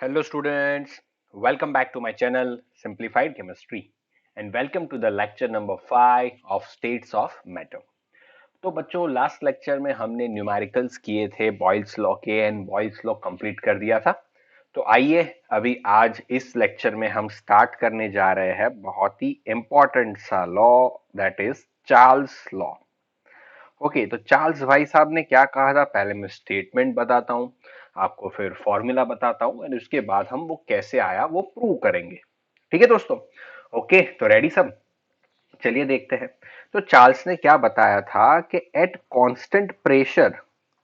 Hello students, welcome back to my channel Simplified Chemistry and welcome to the lecture number 5 of States of Matter. तो बच्चों last lecture में हमने numericals किए थे Boyle's law के and Boyle's law complete कर दिया था। तो आइए अभी आज इस लेक्चर में हम स्टार्ट करने जा रहे हैं बहुत ही इंपॉर्टेंट सा law that is Charles law. Okay तो चार्ल्स भाई साहब ने क्या कहा था पहले मैं स्टेटमेंट बताता हूँ आपको फिर फॉर्मूला बताता हूँ और उसके बाद हम वो कैसे आया वो प्रूव करेंगे। ठीक है दोस्तों। ओके तो रेडी सब। चलिए देखते हैं। तो चार्ल्स ने क्या बताया था कि एट कांस्टेंट प्रेशर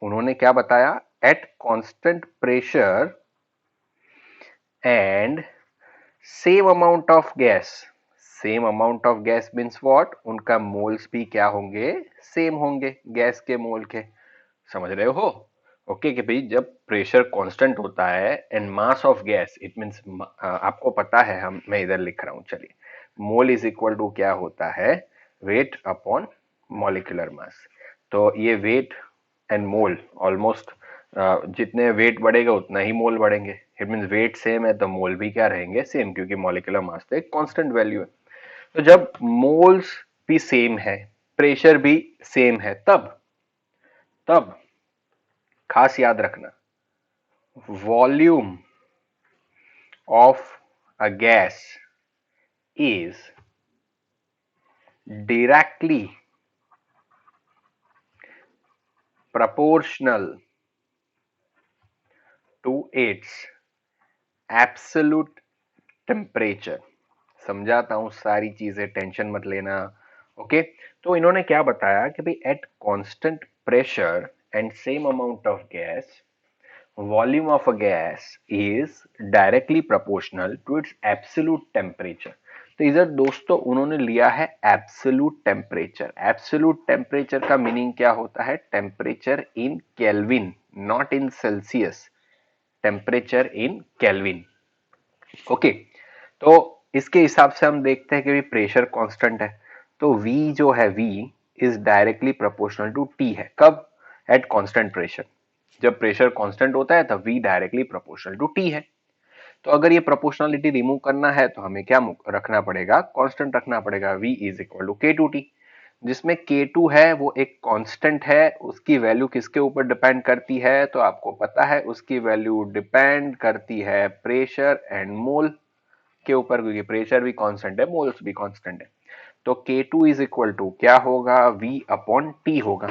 उन्होंने क्या बताया eight constant pressure and same amount of gas means what उनका मोल्स भी क्या होंगे सेम होंगे गैस के मोल के। समझ रहे हो। ओके कि भाई जब प्रेशर कांस्टेंट होता है and mass of gas it means आपको पता है हम मैं इधर लिख रहा हूं चलिए मोल इज इक्वल टू क्या होता है वेट अपॉन मॉलिक्यूलर मास। तो ये वेट एंड मोल ऑलमोस्ट जितने वेट बढ़ेगा उतना ही मोल बढ़ेंगे। इट मींस वेट सेम है तो मोल भी क्या रहेंगे सेम क्योंकि मॉलिक्यूलर मास तो एक कांस्टेंट वैल्यू है। तो जब मोल्स भी सेम है प्रेशर भी सेम है तब तब खास याद रखना volume of a gas is directly proportional to its absolute temperature। समझाता हूं सारी चीजें टेंशन मत लेना। ओके तो इन्होंने क्या बताया कि भाई at constant pressure and same amount of gas volume of a gas is directly proportional to its absolute temperature। तो इधर दोस्तों उन्होंने लिया है एब्सोल्यूट टेम्परेचर। एब्सोल्यूट टेम्परेचर का मीनिंग क्या होता है temperature in kelvin not in Celsius. Temperature in kelvin. Okay तो इसके हिसाब से हम देखते हैं कि प्रेशर कांस्टेंट है तो V जो है V is directly proportional to T है। कब एट कांस्टेंट प्रेशर जब प्रेशर कांस्टेंट होता है तब V directly proportional to T है। तो अगर ये प्रोपोर्शनलिटी रिमूव करना है तो हमें क्या रखना पड़ेगा कांस्टेंट रखना पड़ेगा V is equal to K2T जिसमें K2 है वो एक कांस्टेंट है उसकी वैल्यू किसके ऊपर डिपेंड करती है तो आपको पता है उसकी वैल्यू डिपेंड करती है प्रेशर एंड मोल के ऊपर क्योंकि प्रेशर भी कांस्टेंट है मोल्स भी कांस्टेंट है। तो K2 इज इक्वल टू क्या होगा V अपॉन T होगा।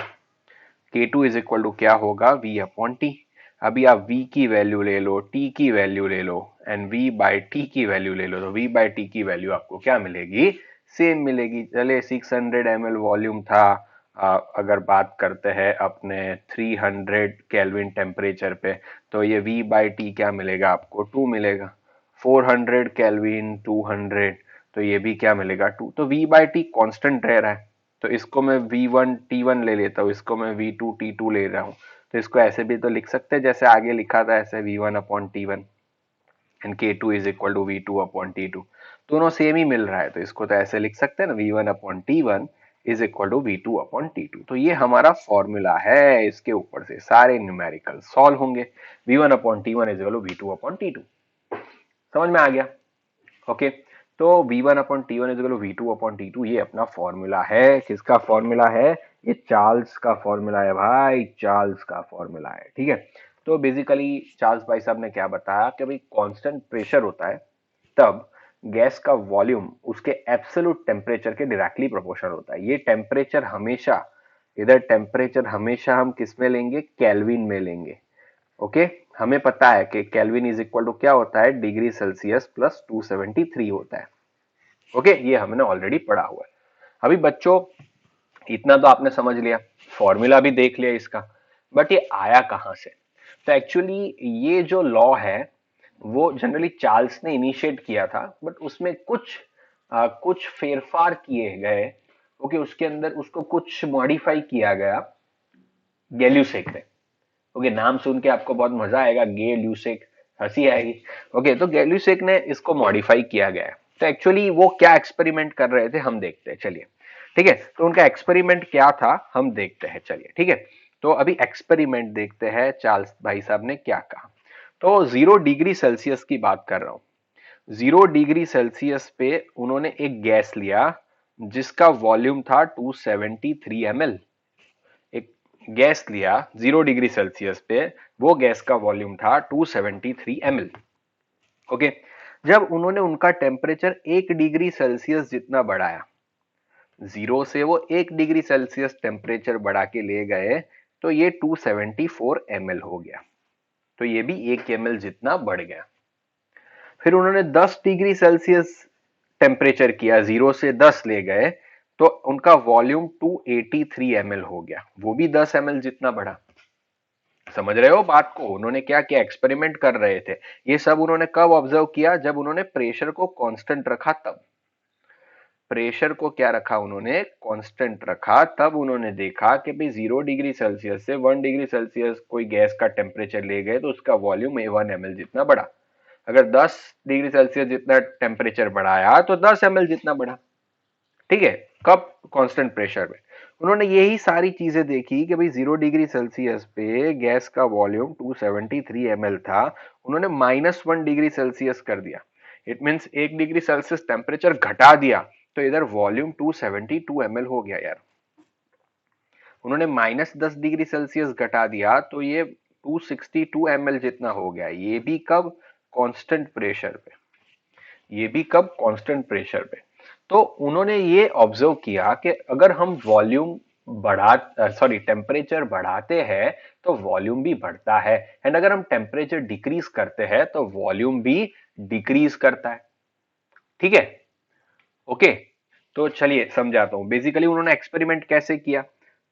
K2 इज इक्वल टू क्या होगा V अपॉन T। अभी आप V की वैल्यू ले लो T की वैल्यू ले लो एंड V बाई T की वैल्यू ले लो तो V बाई T की वैल्यू आपको क्या मिलेगी सेम मिलेगी। चले 600 ml वॉल्यूम था अगर बात करते हैं अपने 300 केल्विन टेम्परेचर पे तो ये V बाई टी क्या मिलेगा आपको 2 मिलेगा। 400 केल्विन 200 तो ये भी क्या मिलेगा 2। तो V बाई टी कॉन्स्टेंट रह रहा है तो इसको मैं V1 T1 ले लेता हूँ इसको मैं V2 T2 ले रहा हूँ। तो इसको ऐसे भी तो लिख सकते हैं जैसे आगे लिखा था ऐसे V1 upon T1 and K2 is equal to V2 upon T2। दोनों सेम ही मिल रहा है तो इसको तो ऐसे लिख सकते हैं ना V1 upon T1 is equal to V2 upon T2। तो ये हमारा फॉर्मूला है इसके ऊपर से सारे न्यूमेरिकल सॉल्व होंगे। V1 upon T1 is equal to V2 upon T2। समझ में आ गया। ओके तो V1 upon T1 is equal to V2 upon T2 ये अपना फॉर्मूला है। किसका फॉर्मूला है ये चार्ल्स का फॉर्मूला है भाई चार्ल्स का फॉर्मूला है। ठीक है तो बेसिकली चार्ल्स भाई साहब ने क्या बताया कि भाई कांस्टेंट प्रेशर होता है तब गैस का वॉल्यूम उसके एब्सोल्यूट टेम्परेचर के डायरेक्टली प्रोपोर्शनल होता है। ये टेम्परेचर हमेशा इधर टेम्परेचर हमेशा हम किस में लेंगे केल्विन में लेंगे। ओके हमें पता है कि केल्विन इज इक्वल टू क्या होता है डिग्री सेल्सियस प्लस 273 होता है। ओके ये हमने ऑलरेडी पढ़ा हुआ है। अभी बच्चों इतना तो आपने समझ लिया फॉर्मूला भी देख लिया इसका बट ये आया कहां से। तो एक्चुअली ये जो लॉ है वो जनरली चार्ल्स ने इनिशिएट किया था बट उसमें कुछ फेरफार किए गए। ओके उसके अंदर उसको कुछ मॉडिफाई किया गया गैल्यूसेक ने। ओके नाम सुन के आपको बहुत मजा आएगा गे ल्यूसेक हंसी आएगी। ओके तो गैल्यूसेक ने इसको मॉडिफाई किया गया है। तो एक्चुअली वो क्या एक्सपेरिमेंट कर रहे थे हम देखते हैं चलिए। ठीक है तो उनका एक्सपेरिमेंट क्या था हम देखते हैं चलिए। ठीक है तो अभी एक्सपेरिमेंट देखते हैं चार्ल्स भाई साहब ने क्या कहा। तो 0 डिग्री सेल्सियस की बात कर रहा हूं। 0 डिग्री सेल्सियस पे उन्होंने एक गैस लिया जिसका वॉल्यूम था 273 ml। एक गैस लिया 0 डिग्री सेल्सियस पे, वो गैस का वॉल्यूम था 273 ml। ओके, जब उन्होंने उनका टेम्परेचर 1 डिग्री सेल्सियस जितना बढ़ाया, 0 से वो 1 डिग्री सेल्सियस टेम्परेचर बढ़ा के ले गए, तो ये 274 ml हो गया। तो ये भी 1 ml जितना बढ़ गया। फिर उन्होंने 10 डिग्री सेल्सियस टेम्परेचर किया, 0 से 10 ले गए, तो उनका वॉल्यूम 283 ml हो गया, वो भी 10 ml जितना बढ़ा। समझ रहे हो बात को? उन्होंने क्या किया, एक्सपेरिमेंट कर रहे थे। ये सब उन्होंने कब ऑब्जर्व किया, जब उन्होंने प्रेशर को कांस्टेंट रखा तब। प्रेशर को क्या रखा उन्होंने, कांस्टेंट रखा, तब उन्होंने देखा कि भाई 0 डिग्री सेल्सियस से 1 डिग्री सेल्सियस कोई गैस का टेम्परेचर ले गए तो उसका वॉल्यूम 1 ml जितना बढ़ा। अगर 10 डिग्री सेल्सियस जितना टेम्परेचर बढ़ाया तो 10 ml जितना बढ़ा। ठीक है, कब, कांस्टेंट प्रेशर में। उन्होंने यही सारी चीजें देखी कि भाई 0 डिग्री सेल्सियस पे गैस का वॉल्यूम 273 ml था, उन्होंने -1 डिग्री सेल्सियस कर दिया। It means 1 degree Celsius temperature घटा दिया, तो इधर वॉल्यूम 272 ml हो गया यार। उन्होंने -10 डिग्री सेल्सियस घटा दिया तो ये 262 ml जितना हो गया। ये भी कब, कांस्टेंट प्रेशर पे। ये भी कब, कांस्टेंट प्रेशर पे। तो उन्होंने ये ऑब्जर्व किया कि अगर हम वॉल्यूम टेम्परेचर बढ़ाते हैं तो वॉल्यूम भी बढ़ता है, एंड अगर हम टेम्परेचर डिक्रीज करते हैं तो वॉल्यूम भी डिक्रीज करता है। ठीक है, ओके। तो चलिए समझाता हूं। बेसिकली उन्होंने एक्सपेरिमेंट कैसे किया,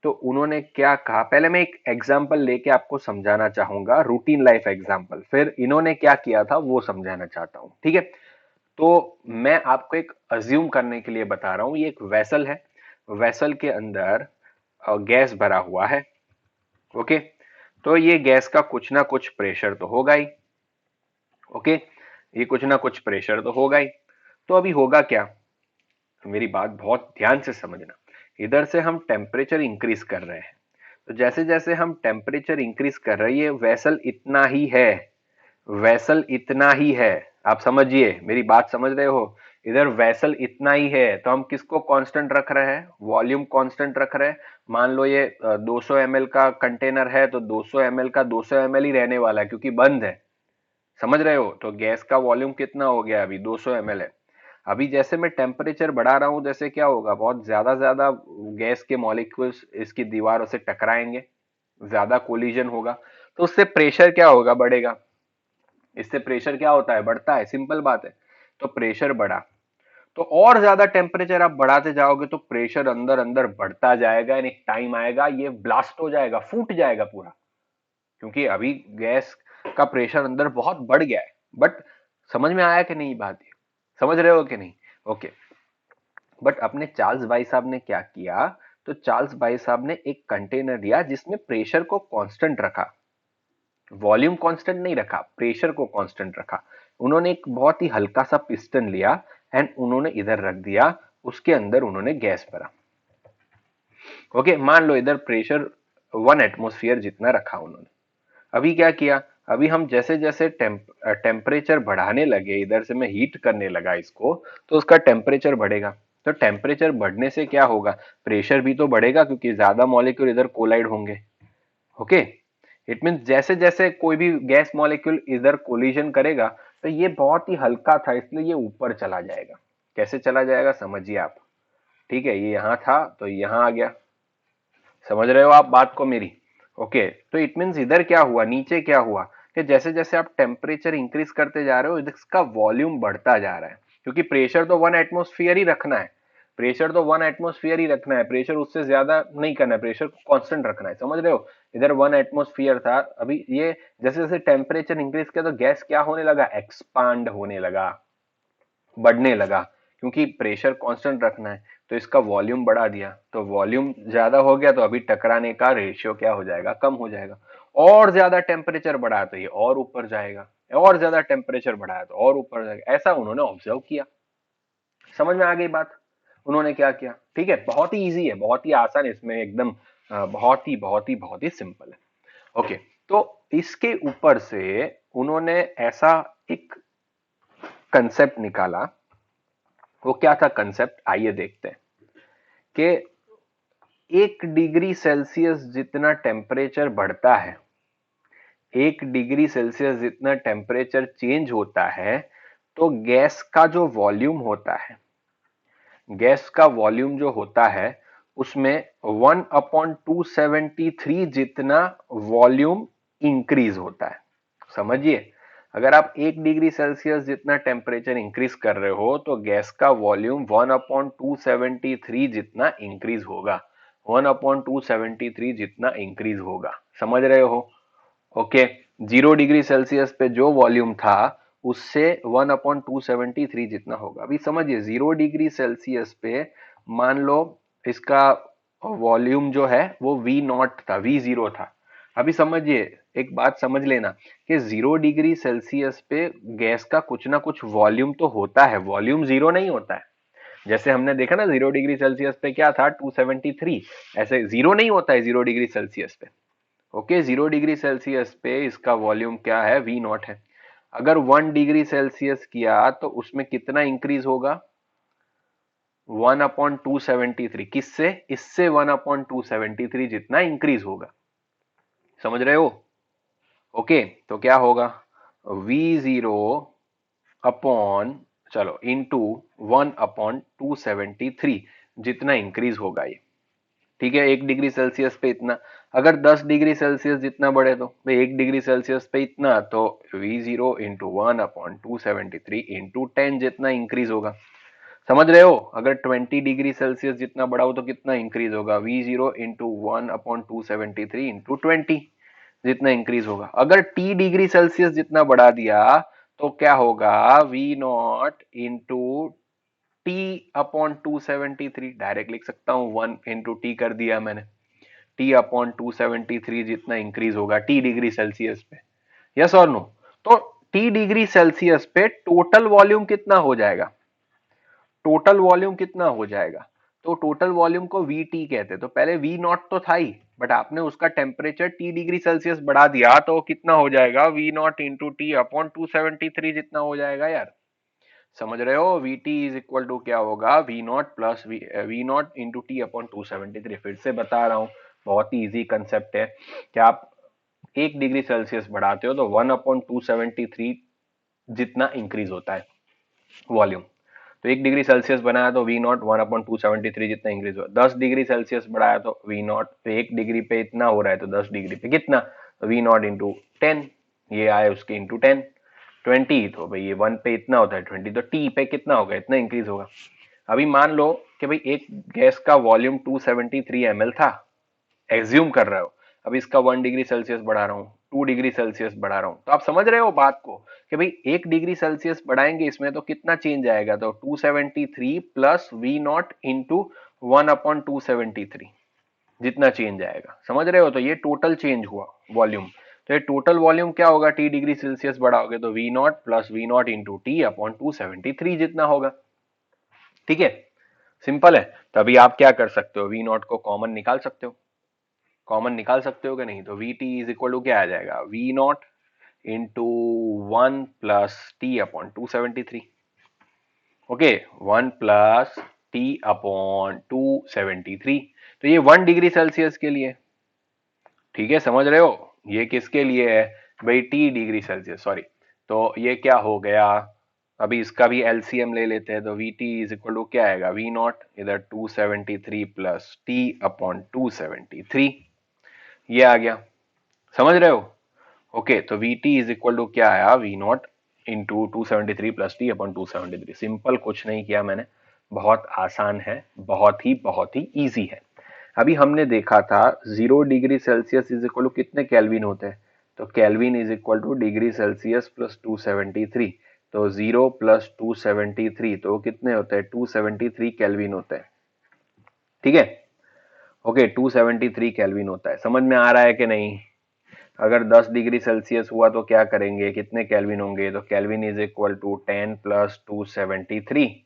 तो उन्होंने क्या कहा, पहले मैं एक एग्जांपल लेके आपको समझाना चाहूंगा, रूटीन लाइफ एग्जांपल, फिर इन्होंने क्या किया था वो समझाना चाहता हूं। ठीक है, तो मैं आपको एक अज्यूम करने के लिए बता रहा हूं, ये एक वेसल है, वेसल के अंदर गैस भरा हुआ है। ओके, तो ये गैस का कुछ ना कुछ प्रेशर तो होगा ही। ओके, ये कुछ ना कुछ प्रेशर तो होगा ही। तो अभी होगा क्या, मेरी बात बहुत ध्यान से समझना। इधर से हम टेम्परेचर इंक्रीज कर रहे हैं, तो जैसे जैसे हम टेम्परेचर इंक्रीज कर रहे हैं, ये वेसल इतना ही है, वेसल इतना ही है। आप समझिए, मेरी बात समझ रहे हो? इधर वेसल इतना ही है, तो हम किसको कांस्टेंट रख रहे हैं, वॉल्यूम कांस्टेंट रख रहे हैं। मान लो ये 200 ml का कंटेनर है, तो 200 ml का 200 ml ही रहने वाला है क्योंकि बंद है। समझ रहे हो? तो गैस का वॉल्यूम कितना हो गया, अभी 200 ml है। अभी जैसे मैं टेम्परेचर बढ़ा रहा हूं, जैसे क्या होगा, बहुत ज्यादा ज्यादा गैस के मॉलिक्यूल्स इसकी दीवारों से टकराएंगे, ज्यादा कोलिजन होगा, तो उससे प्रेशर क्या होगा, बढ़ेगा। इससे प्रेशर क्या होता है, बढ़ता है, सिंपल बात है। तो प्रेशर बढ़ा, तो और ज्यादा टेम्परेचर आप बढ़ाते जाओगे तो प्रेशर अंदर अंदर बढ़ता जाएगा, एंड एक टाइम आएगा ये ब्लास्ट हो जाएगा, फूट जाएगा पूरा। क्योंकि अभी गैस का प्रेशर अंदर बहुत बढ़ गया है। बट समझ में आया कि नहीं बात, ये समझ रहे हो कि नहीं? ओके। बट अपने चार्ल्स बाई साहब ने क्या किया, तो चार्ल्स बाई साहब ने एक कंटेनर लिया जिसमें प्रेशर को कांस्टेंट रखा, वॉल्यूम कांस्टेंट नहीं रखा, प्रेशर को कांस्टेंट रखा। उन्होंने एक बहुत ही हल्का सा पिस्टन लिया एंड उन्होंने इधर रख दिया, उसके अंदर उन्होंने गैस भरा। ओके, मान लो इधर प्रेशर 1 एटमोस्फियर जितना रखा उन्होंने। अभी क्या किया, अभी हम जैसे जैसे टेम्परेचर बढ़ाने लगे, इधर से मैं हीट करने लगा इसको, तो उसका टेम्परेचर बढ़ेगा। तो टेम्परेचर बढ़ने से क्या होगा, प्रेशर भी तो बढ़ेगा क्योंकि ज्यादा मॉलिक्यूल इधर कोलाइड होंगे। ओके, इट मींस जैसे जैसे कोई भी गैस मॉलिक्यूल इधर कोलिजन करेगा, तो ये बहुत ही हल्का था इसलिए ये ऊपर चला जाएगा। कैसे चला जाएगा समझिए आप। ठीक है, ये यहां था तो यहां आ गया। समझ रहे हो आप बात को मेरी? ओके, तो इट मींस इधर क्या हुआ, नीचे क्या हुआ, कि जैसे जैसे आप टेम्परेचर इंक्रीज करते जा रहे हो, इसका वॉल्यूम बढ़ता जा रहा है, क्योंकि प्रेशर तो 1 एटमोस्फियर ही रखना है। प्रेशर तो 1 एटमोस्फियर ही रखना है, प्रेशर उससे ज्यादा नहीं करना है, प्रेशर को कांस्टेंट रखना है। समझ रहे हो? इधर 1 एटमोस्फियर था, अभी ये जैसे जैसे टेम्परेचर इंक्रीज किया तो गैस क्या होने लगा, एक्सपांड होने लगा, बढ़ने लगा, क्योंकि प्रेशर कांस्टेंट रखना है। तो इसका वॉल्यूम बढ़ा दिया, तो वॉल्यूम ज्यादा हो गया, तो अभी टकराने का रेशियो क्या हो जाएगा, कम हो जाएगा। और ज्यादा टेम्परेचर बढ़ाया तो ये और ऊपर जाएगा, और ज्यादा टेम्परेचर बढ़ाया तो और ऊपर जाएगा। ऐसा उन्होंने ऑब्जर्व किया। समझ में आ गई बात? उन्होंने क्या किया? ठीक है, बहुत ही इजी है, बहुत ही आसान है, इसमें एकदम बहुत ही सिंपल है। ओके, तो इसके ऊपर से उन्होंने ऐसा एक कंसेप्ट निकाला। वो क्या था कंसेप्ट, आइए देखते हैं कि 1 डिग्री सेल्सियस जितना टेम्परेचर बढ़ता है, 1 डिग्री सेल्सियस जितना टेम्परेचर चेंज होता है, तो गैस का जो वॉल्यूम होता है, गैस का वॉल्यूम जो होता है उसमें 1/273 जितना वॉल्यूम इंक्रीज होता है। समझिए, अगर आप 1 डिग्री सेल्सियस जितना टेम्परेचर इंक्रीज कर रहे हो तो गैस का वॉल्यूम 1/273 जितना इंक्रीज होगा, 1/273 जितना इंक्रीज होगा। समझ रहे हो? ओके, 0 डिग्री सेल्सियस पे जो वॉल्यूम था उससे 1/273 जितना होगा। अभी समझिए, 0 डिग्री सेल्सियस पे मान लो इसका वॉल्यूम जो है वो वी नॉट था, वी जीरो था। अभी समझिए, एक बात समझ लेना कि 0 डिग्री सेल्सियस पे गैस का कुछ ना कुछ वॉल्यूम तो होता है, वॉल्यूम जीरो नहीं होता है। जैसे हमने देखा ना 0 डिग्री सेल्सियस पे क्या था, 273, ऐसे जीरो नहीं होता है 0 डिग्री सेल्सियस पे। ओके, 0 डिग्री सेल्सियस पे इसका वॉल्यूम क्या है, वी नॉट है। अगर 1 डिग्री सेल्सियस किया तो उसमें कितना इंक्रीज होगा, 1/273। किससे? इससे 1/273 जितना इंक्रीज होगा। समझ रहे हो? ओके, तो क्या होगा, V0 अपॉन, चलो, इंटू 1/273 जितना इंक्रीज होगा ये। ठीक है, 1 डिग्री सेल्सियस पे इतना। अगर 10 डिग्री सेल्सियस जितना बढ़े तो भाई 1 डिग्री सेल्सियस पे इतना, तो V0 इंटू 1/273 इंटू 10 जितना इंक्रीज होगा। समझ रहे हो? अगर 20 डिग्री सेल्सियस जितना बढ़ा हो तो कितना इंक्रीज होगा, V0 इंटू 1/273 इंटू 20 जितना इंक्रीज होगा। अगर T डिग्री सेल्सियस जितना बढ़ा दिया तो क्या होगा, V0 इंटू T/273। डायरेक्ट लिख सकता हूं, 1 इंटू T कर दिया मैंने। T/273 जितना इंक्रीज होगा T डिग्री सेल्सियस पे। यस और नो? तो T डिग्री सेल्सियस पे टोटल वॉल्यूम कितना हो जाएगा, टोटल वॉल्यूम कितना हो जाएगा? तो टोटल वॉल्यूम को VT कहते हैं। तो पहले V नॉट तो था ही, बट आपने उसका टेम्परेचर T डिग्री सेल्सियस बढ़ा दिया तो कितना हो जाएगा, V नॉट इंटू T/273 जितना हो जाएगा यार। समझ रहे हो? VT इज इक्वल टू क्या होगा, V naught plus V naught into T/273। फिर से बता रहा हूं, बहुत ही इजी कंसेप्ट है कि आप 1 डिग्री सेल्सियस बढ़ाते हो तो 1/273 जितना इंक्रीज होता है वॉल्यूम। तो 1 डिग्री सेल्सियस बनाया तो V नॉट 1/273 जितना इंक्रीज हुआ। 10 डिग्री सेल्सियस बढ़ाया तो V नॉट, तो 1 डिग्री पे इतना हो रहा है तो 10 डिग्री पे कितना, तो V नॉट इंटू 10, ये आए उसके इंटू 10, 20, तो भाई ये 1 पे इतना होता है 20, तो T पे कितना होगा, इतना इंक्रीज होगा। अभी मान लो कि भाई एक गैस का वॉल्यूम 273 ml था, एज्यूम कर रहे हो। अब इसका 1 डिग्री सेल्सियस बढ़ा रहा हूँ, 2 डिग्री सेल्सियस बढ़ा रहा हूँ, तो आप समझ रहे हो बात को कि भाई 1 डिग्री सेल्सियस बढ़ाएंगे इसमें तो कितना चेंज आएगा, तो 273 प्लस V नॉट इंटू 1/273 जितना चेंज आएगा। समझ रहे हो? तो ये टोटल चेंज हुआ वॉल्यूम। तो ये टोटल वॉल्यूम क्या होगा, T डिग्री सेल्सियस बढ़ाओगे तो V naught plus V naught into T/273 जितना होगा। ठीक है, सिंपल है। तभी आप क्या कर सकते हो, V नॉट को कॉमन निकाल सकते हो। कॉमन निकाल सकते हो कि नहीं, तो VT इज इक्वल टू क्या आ जाएगा, V not into 1 plus T/273। Okay, 1 plus T/273। तो ये 1 डिग्री सेल्सियस के लिए। ठीक है, समझ रहे हो? ये किसके लिए है भाई, T डिग्री सेल्सियस, सॉरी। तो ये क्या हो गया, अभी इसका भी एलसीएम ले लेते हैं। तो VT इज इक्वल टू क्या आएगा, V नॉट इधर 273 प्लस T/273, ये आ गया। समझ रहे हो? ओके, तो VT इज इक्वल टू क्या आया, V not into 273 plus T/273। Simple, कुछ नहीं किया मैंने, बहुत आसान है, बहुत ही ईजी है। अभी हमने देखा था 0 degree Celsius is equal to कितने केल्विन होते हैं, तो Kelvin is equal to degree Celsius plus 273। तो 0 प्लस 273 तो कितने होते हैं, 273 केल्विन होते हैं। ठीक है, ओके, 273 केल्विन होता है। समझ में आ रहा है कि नहीं? अगर 10 डिग्री सेल्सियस हुआ तो क्या करेंगे, कितने केल्विन होंगे, तो Kelvin is equal to 10 plus 273,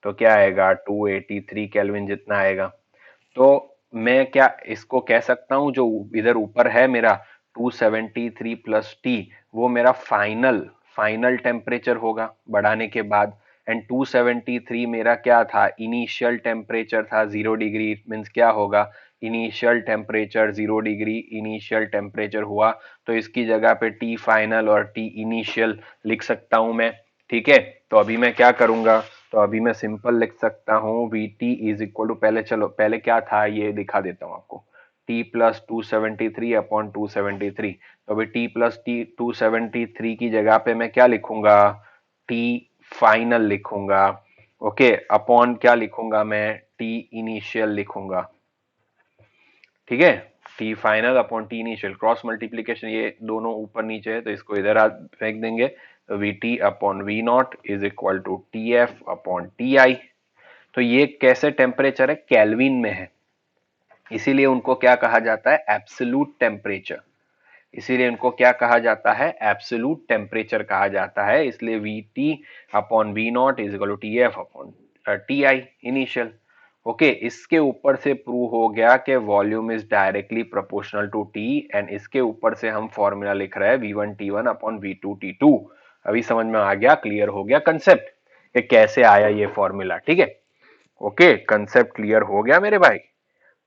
तो क्या आएगा, 283 केल्विन जितना आएगा। तो मैं क्या इसको कह सकता हूं, जो इधर ऊपर है मेरा 273 प्लस टी, वो मेरा फाइनल टेम्परेचर होगा बढ़ाने के बाद। एंड 273 मेरा क्या था, इनिशियल टेम्परेचर था 0 डिग्री। इट मीन्स क्या होगा, initial temperature 0 degree initial temperature हुआ, तो इसकी जगह पे टी फाइनल और टी इनिशियल लिख सकता हूं मैं। ठीक है, तो अभी मैं क्या करूंगा, तो अभी मैं सिंपल लिख सकता हूं V T is equal to, पहले चलो पहले क्या था ये दिखा देता हूं आपको, टी प्लस 273 अपॉन 273। तो अभी टी प्लस टी 273 की जगह पे मैं क्या लिखूंगा, टी फाइनल लिखूंगा। ओके, अपॉन क्या लिखूंगा मैं, टी इनिशियल लिखूंगा। ठीक है, T final upon T initial, cross multiplication, ये दोनों ऊपर नीचे है तो इसको इधर फेंक देंगे। V T upon V naught is equal to T F upon T I. तो ये कैसे टेम्परेचर है, केल्विन में है, इसीलिए उनको क्या कहा जाता है, एब्सोल्यूट टेम्परेचर। इसीलिए इनको क्या कहा जाता है, एब्सोल्यूट टेम्परेचर कहा जाता है। इसलिए V T upon V naught is equal to T F upon T I initial. Okay, इसके ऊपर से प्रूव हो गया कि volume is directly proportional to T, and इसके ऊपर से हम फॉर्मूला लिख रहे हैं V1T1 अपॉन V2T2। अभी समझ में आ गया, क्लियर हो गया कंसेप्ट कि कैसे आया ये फॉर्मूला। ठीक है, ओके, कंसेप्ट क्लियर हो गया मेरे भाई।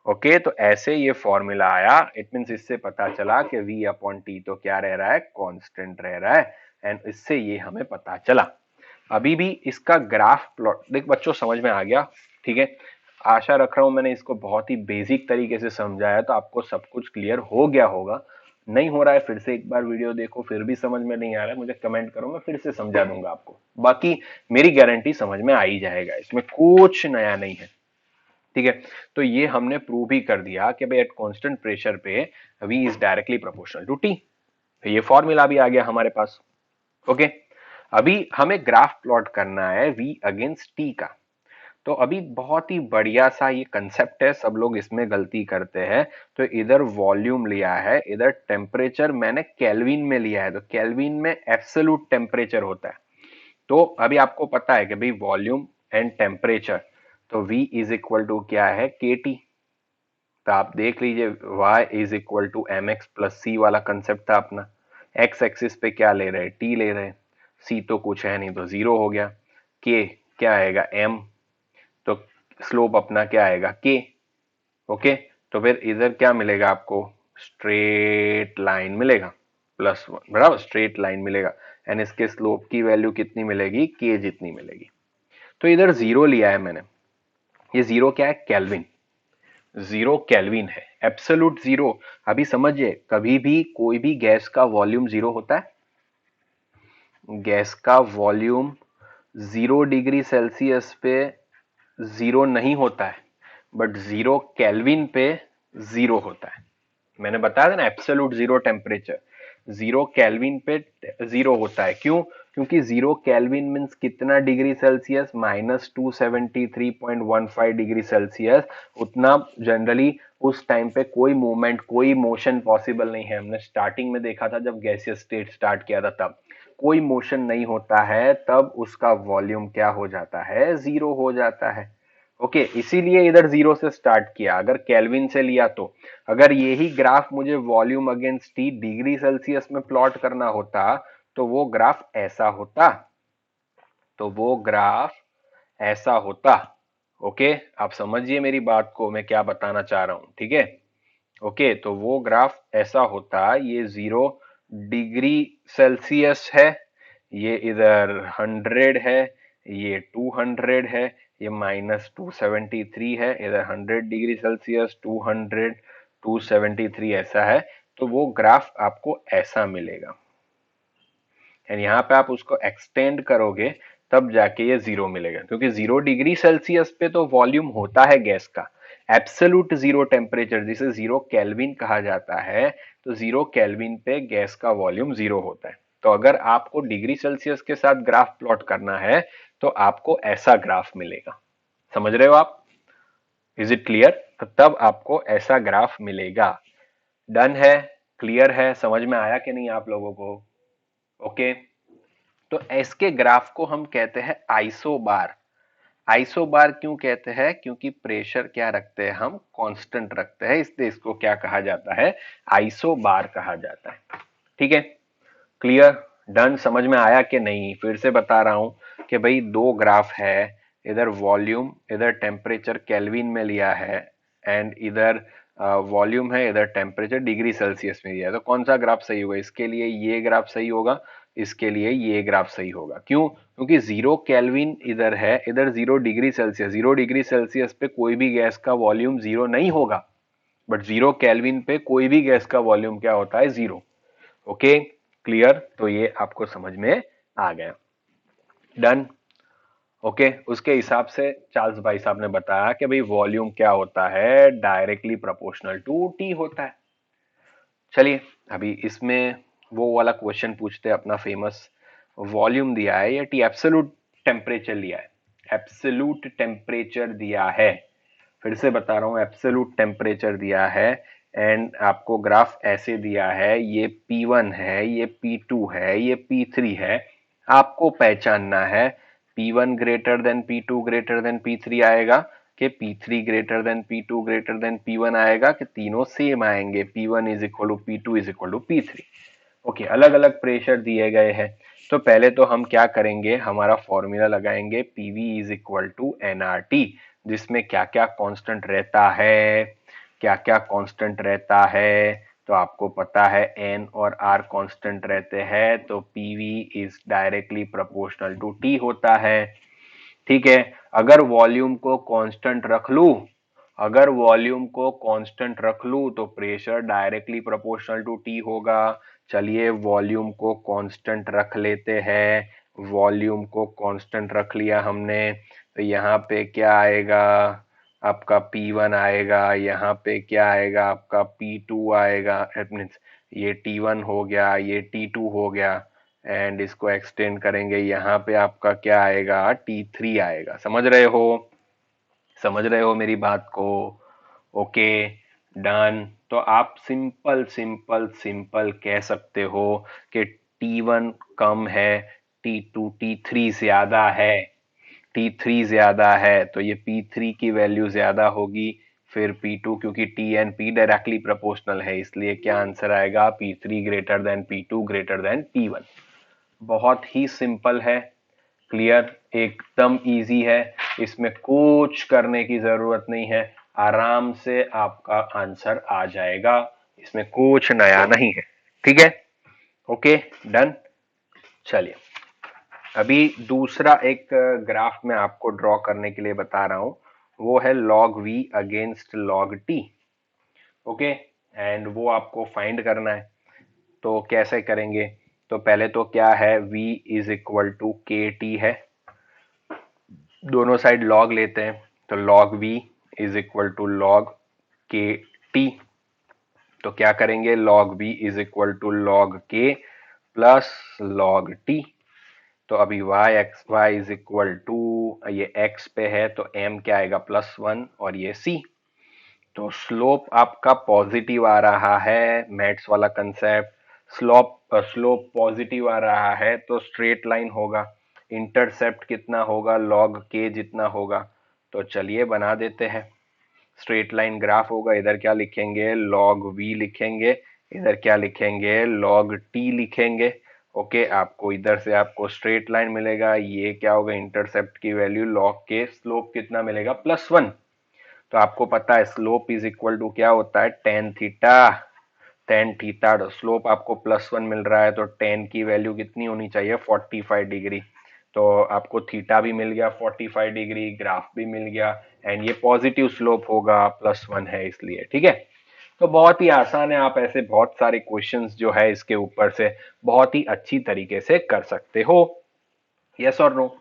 ओके, तो ऐसे ये फॉर्मूला आया। इट मींस इससे पता चला कि v अपॉन टी तो क्या रह रहा है, कांस्टेंट रह रहा है। एंड इससे ये हमें पता चला। अभी भी इसका ग्राफ प्लॉट देख बच्चों, समझ में आ गया। ठीक है, आशा रख रहा हूं मैंने इसको बहुत ही बेसिक तरीके से समझाया, तो आपको सब कुछ क्लियर हो गया होगा। नहीं हो रहा है, फिर से एक बार वीडियो देखो, फिर भी समझ में नहीं आ रहा है मुझे कमेंट करो, मैं फिर से समझा दूंगा आपको। बाकी मेरी गारंटी समझ में आ ही जाएगा, इसमें कुछ नया नहीं है। ठीक है, तो ये हमने प्रूव भी कर दिया कि भाई एट कांस्टेंट प्रेशर पे V is directly proportional to T। तो ये फॉर्मूला भी आ गया हमारे पास। ओके, अभी हमें ग्राफ प्लॉट करना है V अगेंस्ट T का। तो अभी बहुत ही बढ़िया सा ये कंसेप्ट है, सब लोग इसमें गलती करते हैं। तो इधर वॉल्यूम लिया है, इधर टेम्परेचर मैंने केल्विन में लिया है, तो केल्विन में एब्सोल्यूट टेम्परेचर होता है। तो अभी आपको पता है कि भाई वॉल्यूम एंड टेम्परेचर, तो V इज इक्वल टू क्या है, के टी। तो आप देख लीजिए y is equal to m x plus c वाला कंसेप्ट था अपना। x एक्सिस पे क्या ले रहे हैं, t ले रहे हैं, c तो कुछ है नहीं तो जीरो हो गया, k क्या आएगा m, तो स्लोप अपना क्या आएगा k। ओके, तो फिर इधर क्या मिलेगा आपको, स्ट्रेट लाइन मिलेगा, +1 बराबर स्ट्रेट लाइन मिलेगा। एंड इसके स्लोप की वैल्यू कितनी मिलेगी, k जितनी मिलेगी। तो इधर जीरो लिया है मैंने, ये जीरो क्या है, केल्विन। जीरो केल्विन है, एब्सोल्यूट जीरो। अभी समझिए, कभी भी कोई भी गैस का वॉल्यूम जीरो होता है, गैस का वॉल्यूम 0 डिग्री सेल्सियस पे जीरो नहीं होता है, बट 0 केल्विन पे जीरो होता है। मैंने बताया था ना, एब्सोल्यूट जीरो टेम्परेचर 0 केल्विन पे जीरो होता है। क्यों, क्योंकि 0 केल्विन मीन्स कितना डिग्री सेल्सियस, -273.15 डिग्री सेल्सियस। उतना जनरली उस टाइम पे कोई मूवमेंट कोई मोशन पॉसिबल नहीं है। हमने स्टार्टिंग में देखा था जब गैसियस स्टेट स्टार्ट किया था, तब कोई मोशन नहीं होता है, तब उसका वॉल्यूम क्या हो जाता है, जीरो हो जाता है। ओके, इसीलिए इधर जीरो से स्टार्ट किया। अगर केल्विन से लिया तो अगर यही ग्राफ मुझे volume against T degree Celsius में प्लॉट करना होता, तो वो ग्राफ ऐसा होता, तो वो ग्राफ ऐसा होता। ओके, आप समझिए मेरी बात को, मैं क्या बताना चाह रहा हूं। ठीक है, ओके, तो वो ग्राफ ऐसा होता, ये 0 डिग्री सेल्सियस है, ये इधर 100 है, ये 200 है, ये -273 है, इधर 100 डिग्री सेल्सियस, 200, 273 ऐसा है। तो वो ग्राफ आपको ऐसा मिलेगा। एंड यहाँ पे आप उसको एक्सटेंड करोगे तब जाके ये जीरो मिलेगा, क्योंकि 0 डिग्री सेल्सियस पे तो वॉल्यूम होता है गैस का, एब्सोल्यूट जीरो टेम्परेचर जिसे 0 केल्विन कहा जाता है, तो 0 केल्विन पे गैस का वॉल्यूम जीरो होता है। तो अगर आपको डिग्री सेल्सियस के साथ ग्राफ प्लॉट करना है, तो आपको ऐसा ग्राफ मिलेगा। समझ रहे हो आप, इज इट क्लियर, तो तब आपको ऐसा ग्राफ मिलेगा। डन है, क्लियर है, समझ में आया कि नहीं आप लोगों को। ओके, तो इसके ग्राफ को हम कहते हैं आइसोबार। आइसोबार क्यों कहते हैं? क्योंकि प्रेशर क्या रखते हैं हम? कांस्टेंट रखते हैं, इसलिए इसको क्या कहा जाता है? आइसोबार कहा जाता है। ठीक है, क्लियर, डन। समझ में आया कि नहीं? फिर से बता रहा हूं कि भाई दो ग्राफ है, इधर वॉल्यूम, इधर टेम्परेचर केल्विन में लिया है, एंड इधर वॉल्यूम है, इधर टेम्परेचर डिग्री सेल्सियस में लिया है। तो कौन सा ग्राफ सही होगा? इसके लिए ये ग्राफ सही होगा, इसके लिए ये ग्राफ सही होगा। क्यों? क्योंकि 0 केल्विन इधर है, इधर 0 डिग्री सेल्सियस। 0 डिग्री सेल्सियस पे कोई भी गैस का वॉल्यूम जीरो नहीं होगा, बट 0 केल्विन पे कोई भी गैस का वॉल्यूम क्या होता है? जीरो। Okay, clear. तो ये आपको समझ में आ गया, डन। ओके, उसके हिसाब से चार्ल्स भाई साहब ने बताया कि भाई वॉल्यूम क्या होता है? डायरेक्टली प्रोपोर्शनल टू टी होता है। चलिए, अभी इसमें वो वाला क्वेश्चन पूछते हैं अपना फेमस। वॉल्यूम दिया है या टी एब्सोल्यूट टेम्परेचर लिया है? एब्सोल्यूट टेम्परेचर दिया है, फिर से बता रहा हूं, एब्सोल्यूट टेम्परेचर दिया है, एंड आपको ग्राफ ऐसे दिया है, ये P1 है, ये P2 है, ये P3 है। आपको पहचानना है P1 greater than P2 greater than P3 आएगा कि P3 greater than P2 greater than P1 आएगा, कि तीनों सेम आएंगे, P1 is equal to P2 is equal to P3। Okay, अलग अलग प्रेशर दिए गए हैं। तो पहले तो हम क्या करेंगे, हमारा फॉर्मूला लगाएंगे PV is equal to nRT, जिसमें क्या क्या कांस्टेंट रहता है, क्या क्या कांस्टेंट रहता है। तो आपको पता है n और r कांस्टेंट रहते हैं, तो PV is directly proportional to T होता है। ठीक है, अगर वॉल्यूम को कांस्टेंट रख लूं, अगर वॉल्यूम को कांस्टेंट रख लूं तो pressure directly proportional to T होगा। चलिए वॉल्यूम को कांस्टेंट रख लेते हैं, वॉल्यूम को कांस्टेंट रख लिया हमने, तो यहाँ पे क्या आएगा? आपका P1 आएगा, यहाँ पे क्या आएगा? आपका P2 आएगा, मीन्स ये T1 हो गया, ये T2 हो गया, एंड इसको एक्सटेंड करेंगे, यहाँ पे आपका क्या आएगा? T3 आएगा। समझ रहे हो? समझ रहे हो मेरी बात को? Okay, done. तो आप सिंपल सिंपल सिंपल कह सकते हो कि T1 कम है, T2 T3 ज्यादा है, T3 ज्यादा है, तो ये P3 की वैल्यू ज्यादा होगी, फिर P2, क्योंकि T and P directly proportional है, इसलिए क्या आंसर आएगा? P3 greater than P2 greater than P1। बहुत ही सिंपल है, क्लियर, एकदम इजी है, इसमें कुछ करने की जरूरत नहीं है, आराम से आपका आंसर आ जाएगा, इसमें कुछ नया नहीं है। ठीक है, ओके, डन। चलिए, अभी दूसरा एक ग्राफ में आपको ड्रॉ करने के लिए बता रहा हूं, वो है log v against log t। Okay, and वो आपको फाइंड करना है। तो कैसे करेंगे? तो पहले तो क्या है, v is equal to K T है, दोनों साइड log लेते हैं, तो log v is equal to log K T. तो क्या करेंगे, log v is equal to log k plus log t। तो अभी y इज इक्वल टू, ये x पे है तो m क्या आएगा? +1, और ये c। तो स्लोप आपका पॉजिटिव आ रहा है, मैथ्स वाला कंसेप्ट, स्लोप पॉजिटिव आ रहा है तो स्ट्रेट लाइन होगा, इंटरसेप्ट कितना होगा? log k जितना होगा। तो चलिए बना देते हैं, स्ट्रेट लाइन ग्राफ होगा, इधर क्या लिखेंगे? log v लिखेंगे, इधर क्या लिखेंगे? log t लिखेंगे। ओके, आपको इधर से आपको स्ट्रेट लाइन मिलेगा, ये क्या होगा? इंटरसेप्ट की वैल्यू log k, स्लोप कितना मिलेगा? +1। तो आपको पता है स्लोप इज इक्वल टू क्या होता है? Tan theta. Tan theta, slope आपको +1 मिल रहा है, तो टेन की वैल्यू कितनी होनी चाहिए? 45 डिग्री। तो आपको थीटा भी मिल गया 45 डिग्री, ग्राफ भी मिल गया, एंड ये पॉजिटिव स्लोप होगा, +1 है इसलिए। ठीक है, तो बहुत ही आसान है, आप ऐसे बहुत सारे क्वेश्चंस जो है इसके ऊपर से बहुत ही अच्छी तरीके से कर सकते हो। यस और नो?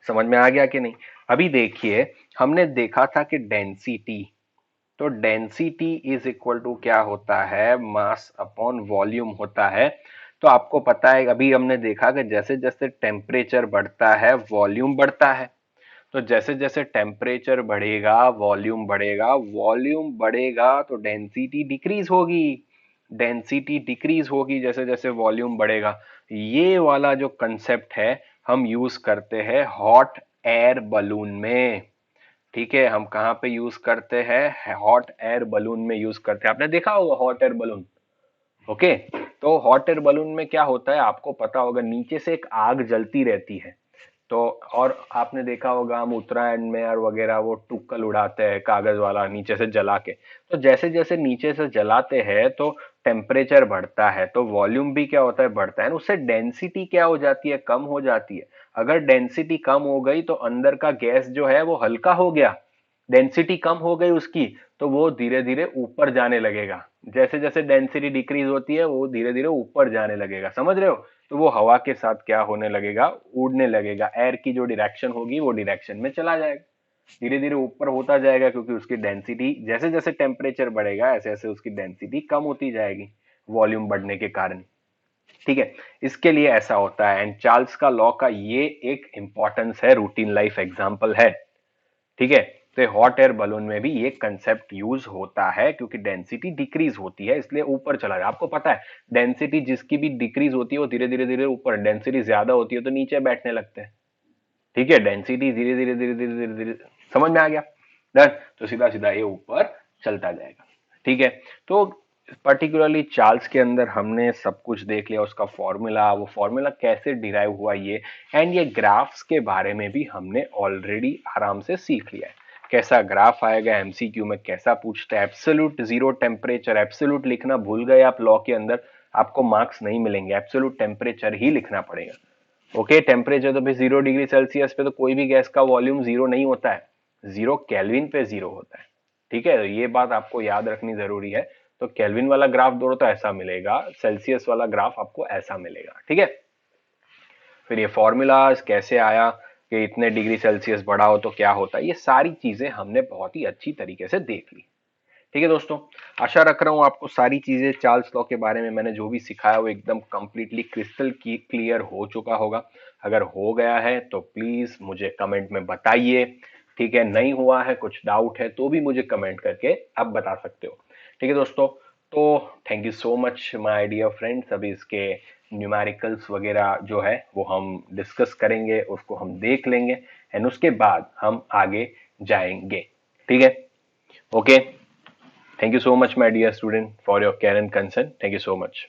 समझ में आ गया कि नहीं? अभी देखिए, हमने देखा था कि डेंसिटी, तो डेंसिटी इज इक्वल टू क्या होता है? मास अपॉन वॉल्यूम होता है। तो आपको पता है, अभी हमने देखा कि जैसे जैसे टेम्परेचर बढ़ता है वॉल्यूम बढ़ता है, तो जैसे जैसे टेम्परेचर बढ़ेगा वॉल्यूम बढ़ेगा, वॉल्यूम बढ़ेगा तो डेंसिटी डिक्रीज होगी, डेंसिटी डिक्रीज होगी जैसे जैसे वॉल्यूम बढ़ेगा। ये वाला जो कंसेप्ट है हम यूज करते हैं हॉट एयर बलून में। ठीक है, हम कहाँ पे यूज करते हैं? हॉट एयर बलून में यूज करते हैं। आपने देखा होगा हॉट एयर बलून। ओके, तो हॉट एयर बलून में क्या होता है आपको पता होगा, नीचे से एक आग जलती रहती है। तो और आपने देखा होगा हम उत्तरायण में और वगैरह वो टुक्कल उड़ाते हैं कागज वाला नीचे से जला के। तो जैसे जैसे नीचे से जलाते हैं तो टेम्परेचर बढ़ता है, तो वॉल्यूम भी क्या होता है, बढ़ता है, उससे डेंसिटी क्या हो जाती है, कम हो जाती है। अगर डेंसिटी कम हो गई तो अंदर का गैस जो है वो हल्का हो गया। डेंसिटी कम हो गई उसकी, तो वो धीरे धीरे ऊपर जाने लगेगा। जैसे जैसे डेंसिटी डिक्रीज होती है वो धीरे धीरे ऊपर जाने लगेगा, समझ रहे हो? तो वो हवा के साथ क्या होने लगेगा, उड़ने लगेगा। एयर की जो डायरेक्शन होगी वो डायरेक्शन में चला जाएगा, धीरे धीरे ऊपर होता जाएगा, क्योंकि उसकी डेंसिटी जैसे जैसे टेम्परेचर बढ़ेगा ऐसे ऐसे उसकी डेंसिटी कम होती जाएगी वॉल्यूम बढ़ने के कारण। ठीक है, इसके लिए ऐसा होता है। एंड चार्ल्स का लॉ का ये एक इंपॉर्टेंस है, रूटीन लाइफ एग्जाम्पल है। ठीक है, तो हॉट एयर बलून में भी ये कंसेप्ट यूज होता है, क्योंकि डेंसिटी डिक्रीज होती है इसलिए ऊपर चला जाए। आपको पता है डेंसिटी जिसकी भी डिक्रीज होती है वो धीरे धीरे धीरे ऊपर, डेंसिटी ज्यादा होती है तो नीचे बैठने लगते हैं। ठीक है, डेंसिटी धीरे धीरे धीरे धीरे धीरे धीरे, समझ में आ गया? डन, तो सीधा सीधा ये ऊपर चलता जाएगा। ठीक है, तो पर्टिकुलरली चार्ल्स के अंदर हमने सब कुछ देख लिया, उसका फॉर्मूला, वो फॉर्मूला कैसे डिराइव हुआ ये, एंड ये ग्राफ्स के बारे में भी हमने ऑलरेडी आराम से सीख लिया है। कैसा ग्राफ आएगा एमसीक्यू में, कैसा पूछता है। एब्सोल्यूट जीरो टेम्परेचर, एब्सोल्यूट लिखना भूल गए आप लॉ के अंदर, आपको मार्क्स नहीं मिलेंगे। एब्सोल्यूट टेम्परेचर ही लिखना पड़ेगा। ओके, टेम्परेचर तो भाई 0 डिग्री सेल्सियस पे तो कोई भी गैस का वॉल्यूम जीरो नहीं होता है, 0 केल्विन पे जीरो होता है। ठीक है, तो ये बात आपको याद रखनी जरूरी है। तो केल्विन वाला ग्राफ दौड़ो तो ऐसा मिलेगा, सेल्सियस वाला ग्राफ आपको ऐसा मिलेगा। ठीक है, फिर ये फॉर्मूलाज कैसे आया कि इतने डिग्री सेल्सियस बढ़ाओ तो क्या होता है, ये सारी चीजें हमने बहुत ही अच्छी तरीके से देख ली। ठीक है दोस्तों, आशा रख रहा हूं आपको सारी चीजें चार्ल्स लॉ के बारे में मैंने जो भी सिखाया वो एकदम कंप्लीटली क्रिस्टल क्लियर हो चुका होगा। अगर हो गया है तो प्लीज मुझे कमेंट में बताइए। ठीक है, नहीं हुआ है, कुछ डाउट है तो भी मुझे कमेंट करके आप बता सकते हो। ठीक है दोस्तों, तो thank you so much my dear friends. अभी इसके न्यूमेरिकल्स वगैरह जो है वो हम डिस्कस करेंगे, उसको हम देख लेंगे, एंड उसके बाद हम आगे जाएंगे। ठीक है, okay. Thank you so much, my dear student, for your care and concern. Thank you so much.